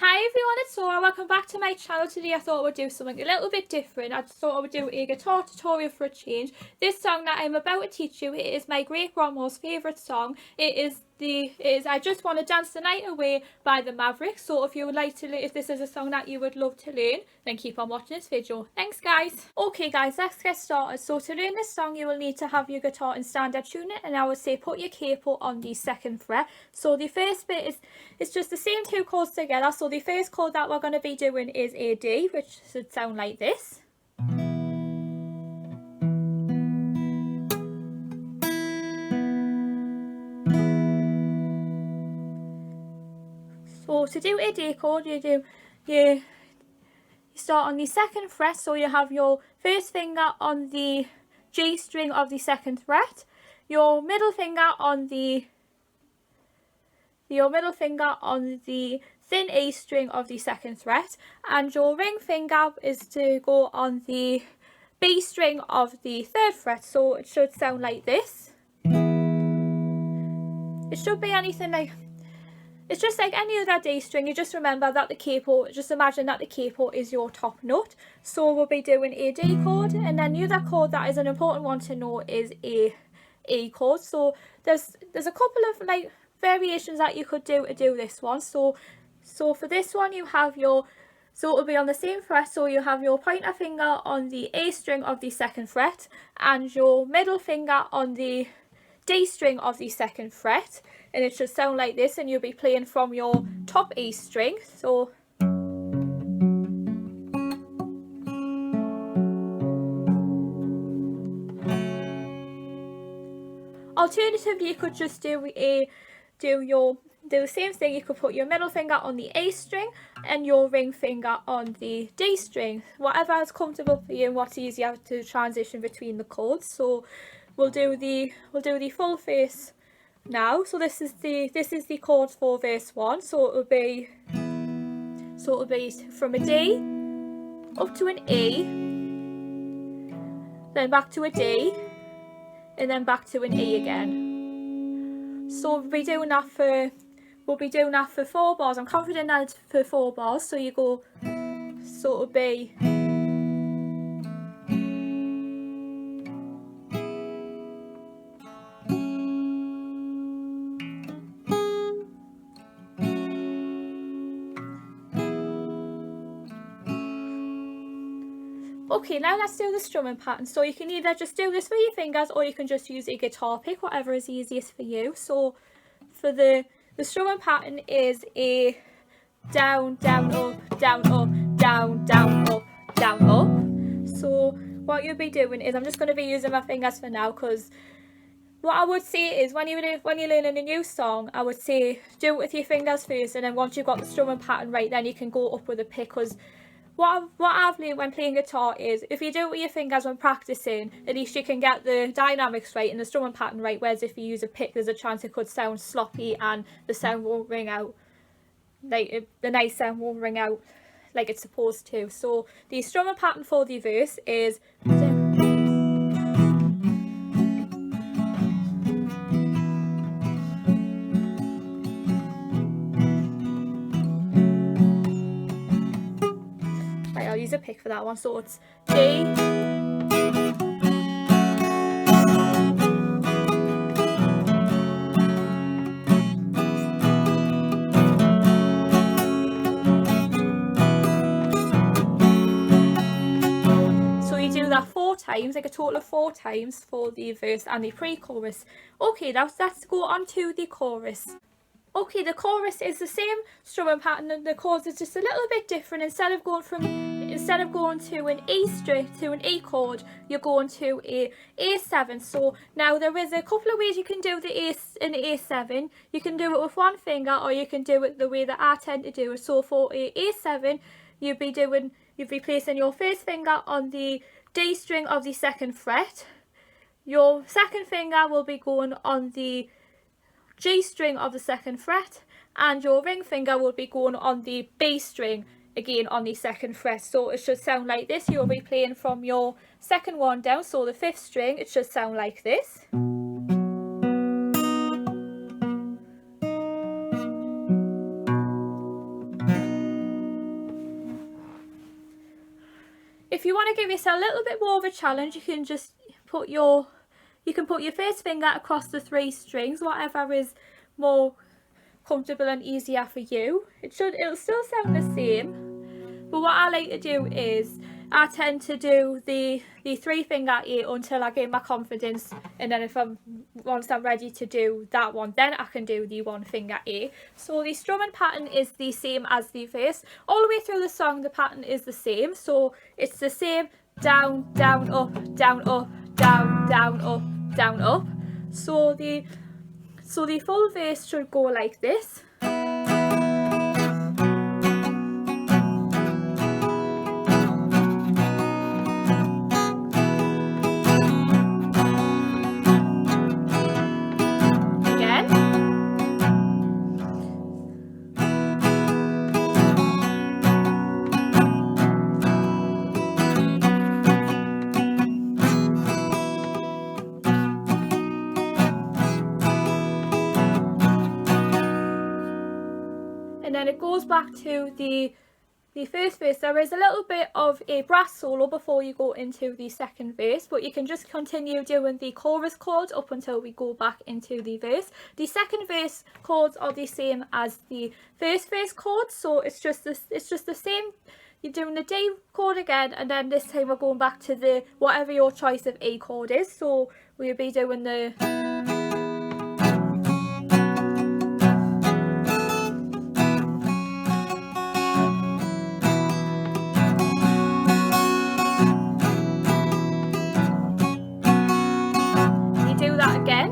Hi everyone, it's Laura. Welcome back to my channel. Today I thought I would do something a little bit different. I thought I would do a guitar tutorial for a change. This song that I'm about to teach you, it is my great grandma's favourite song. It is I Just Want to Dance the Night Away by the Mavericks. So if you would like to, if this is a song that you would love to learn, then keep on watching this video. Thanks guys. Okay guys, let's get started. So to learn this song you will need to have your guitar in standard tuning, and I would say put your capo on the 2nd fret. So the first bit is, it's just the same two chords together. So the first chord that we're going to be doing is a D, which should sound like this. So to do a D chord, you start on the 2nd fret, so you have your first finger on the G string of the 2nd fret, your middle finger on the thin A string of the 2nd fret, and your ring finger is to go on the B string of the 3rd fret. So it should sound like this. It should be anything like, it's just like any other D string. You just remember that the capo, just imagine that the capo is your top note. So we'll be doing a D chord, and then the other chord that is an important one to know is a E chord. So there's a couple of like variations that you could do to do this one. So for this one you have your, so it'll be on the same fret, so you have your pointer finger on the A string of the 2nd fret and your middle finger on the D string of the 2nd fret, and it should sound like this, and you'll be playing from your top E string. So alternatively you could just do the same thing. You could put your middle finger on the A string and your ring finger on the D string, whatever is comfortable for you and what's easier to transition between the chords. So we'll do the full verse now. So this is the chords for verse 1. So it'll be from a D up to an E, then back to a D, and then back to an E again. So we'll be doing that for 4 bars. I'm confident that it's for 4 bars. So you go, so it'll be okay. Now let's do the strumming pattern. So you can either just do this with your fingers, or you can just use a guitar pick, whatever is easiest for you. So for the strumming pattern is a down, down, up, down, up, down, down, up, down, up. So what you'll be doing is, I'm just going to be using my fingers for now, because what I would say is when you're learning a new song, I would say do it with your fingers first, and then once you've got the strumming pattern right, then you can go up with a pick. Because what I've learned when playing guitar is, if you do it with your fingers when practicing, at least you can get the dynamics right and the strumming pattern right, whereas if you use a pick, there's a chance it could sound sloppy and the sound won't ring out, like the nice sound won't ring out like it's supposed to. So the strumming pattern for the verse is right, I'll use a pick for that one. So it's D, that 4 times, like a total of 4 times for the verse and the pre-chorus. Okay, now let's go on to the chorus. Okay, the chorus is the same strumming pattern, and the chords is just a little bit different. Instead of going to an E string to an E chord, you're going to a A7. So now there is a couple of ways you can do the A7. You can do it with one finger, or you can do it the way that I tend to do it. So for a A7, you'd be placing your first finger on the D string of the 2nd fret. Your 2nd finger will be going on the G string of the 2nd fret, and your ring finger will be going on the B string, again on the 2nd fret. So it should sound like this. You'll be playing from your 2nd one down, so the 5th string, it should sound like this. you want to give yourself a little bit more of a challenge, you can just put your first finger across the 3 strings, whatever is more comfortable and easier for you. It'll still sound the same, but what I like to do is I tend to do the 3-finger A until I gain my confidence, and then once I'm ready to do that one, then I can do the 1-finger A. So the strumming pattern is the same as the verse. All the way through the song the pattern is the same, so it's the same: down, down, up, down, up, down, down, up, down, up. So the full verse should go like this. And then it goes back to the first verse. There is a little bit of a brass solo before you go into the second verse, but you can just continue doing the chorus chords up until we go back into the verse. The second verse chords are the same as the first verse chords, so it's just the same. You're doing the D chord again, and then this time we're going back to the whatever your choice of A chord is. So we'll be doing the again.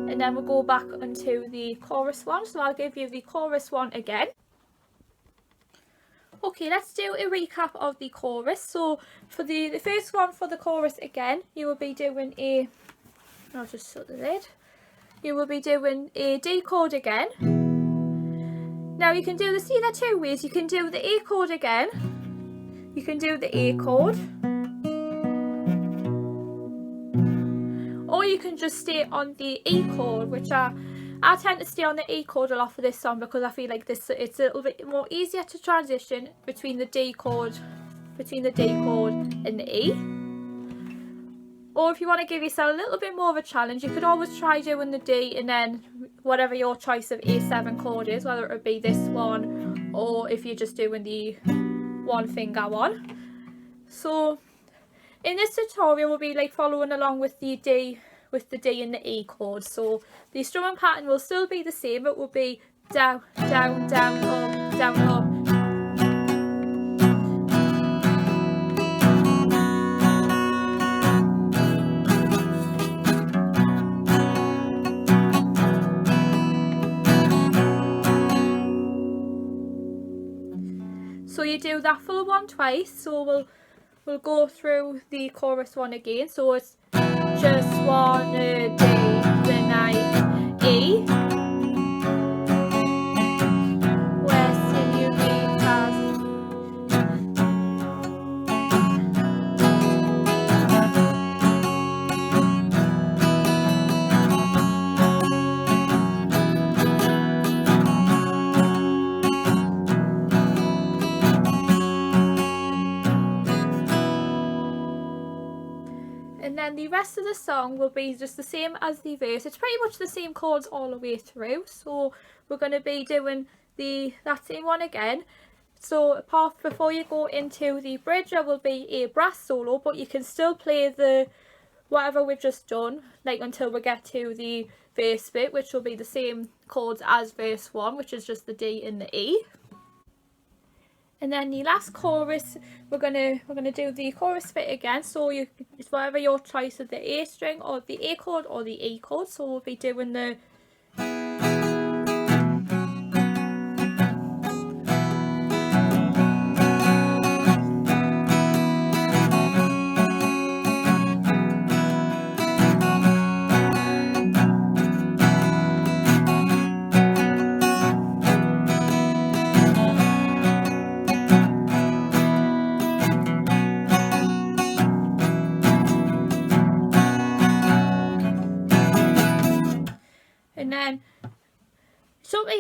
And then we'll go back onto the chorus one, so I'll give you the chorus one again. Okay, let's do a recap of the chorus. So for the first one, for the chorus again, you will be doing I'll just shut the lid. You will be doing a D chord again. Now you can do this either 2 ways. You can do the A chord again. You can do the A chord. Or you can just stay on the E chord, which I tend to stay on the E chord a lot for this song because I feel like it's a little bit more easier to transition between the D chord and the E. Or if you want to give yourself a little bit more of a challenge, you could always try doing the D and then whatever your choice of A7 chord is, whether it would be this one or if you're just doing the 1-finger one. So in this tutorial we'll be like following along with the D and the E chord. So the strumming pattern will still be the same. It will be down, down, down, up, down, up. So you do that full one twice. So we'll go through the chorus one again. So it's just wanna day the night E. Western you read past. And then the rest of the song will be just the same as the verse. It's pretty much the same chords all the way through. So we're going to be doing that same one again. So before you go into the bridge, there will be a brass solo, but you can still play the whatever we've just done, like until we get to the verse bit, which will be the same chords as verse 1, which is just the D and the E. And then the last chorus, we're gonna do the chorus bit again. So it's whatever your choice of the A string or the A chord or the E chord. So we'll be doing the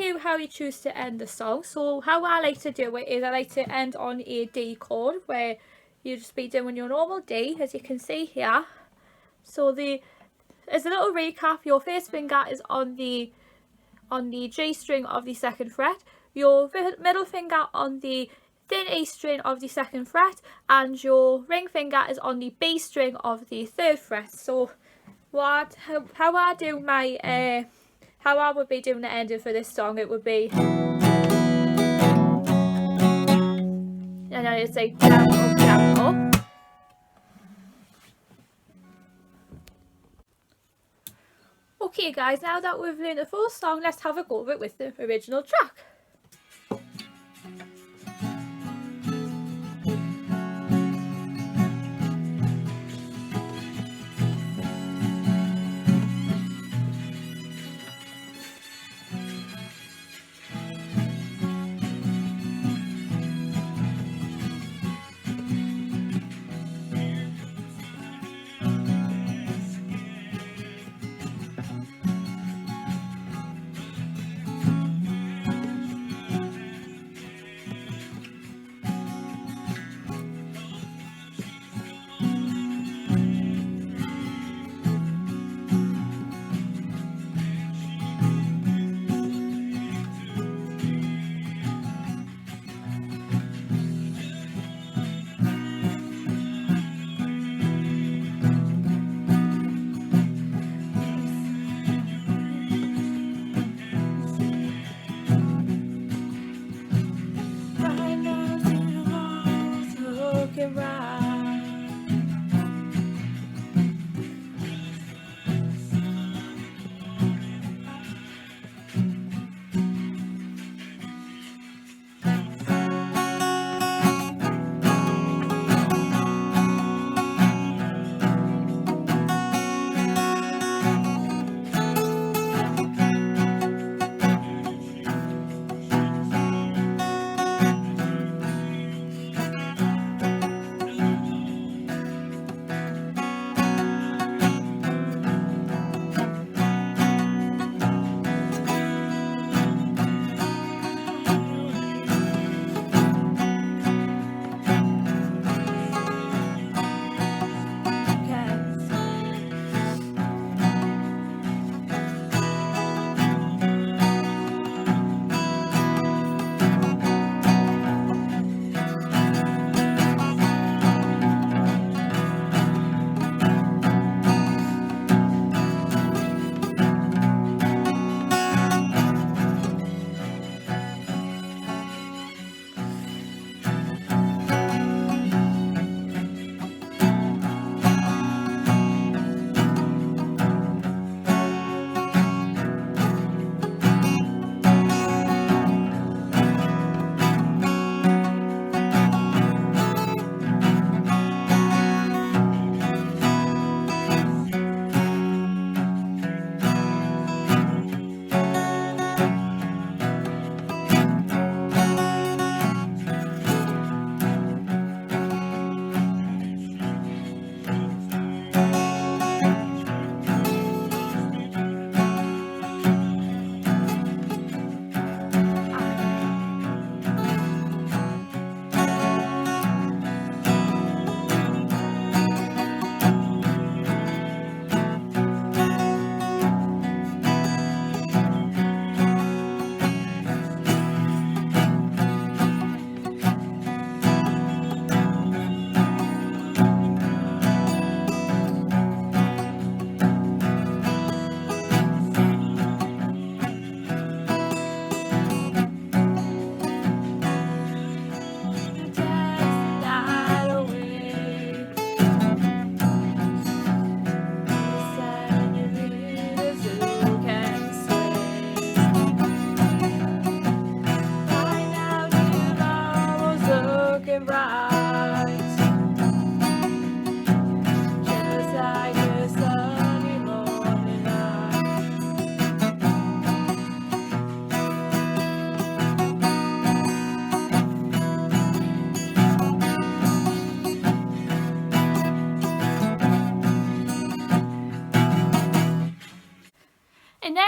you how you choose to end the song. So how I like to do it is I like to end on a D chord, where you just be doing your normal D, as you can see here. So as a little recap, your first finger is on the G string of the 2nd fret, your middle finger on the thin E string of the 2nd fret, and your ring finger is on the B string of the 3rd fret. So how I do my how I would be doing the ending for this song, it would be, and then it's like down, up, down, up. Okay guys, now that we've learned the full song, let's have a go of it with the original track.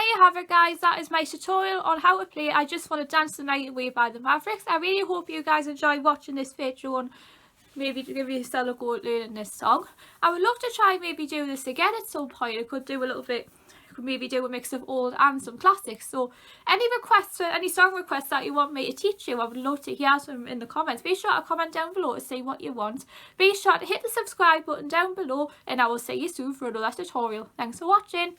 there you have it, guys. That is my tutorial on how to play I Just Want to Dance the Night Away by the Mavericks. I really hope you guys enjoyed watching this video and maybe to give yourself a go at learning this song. I would love to try maybe do this again at some point. I could do a little bit, could maybe do a mix of old and some classics. So any requests for any song requests that you want me to teach you, I would love to hear some in the comments. Be sure to comment down below to say what you want. Be sure to hit the subscribe button down below, and I will see you soon for another tutorial. Thanks for watching.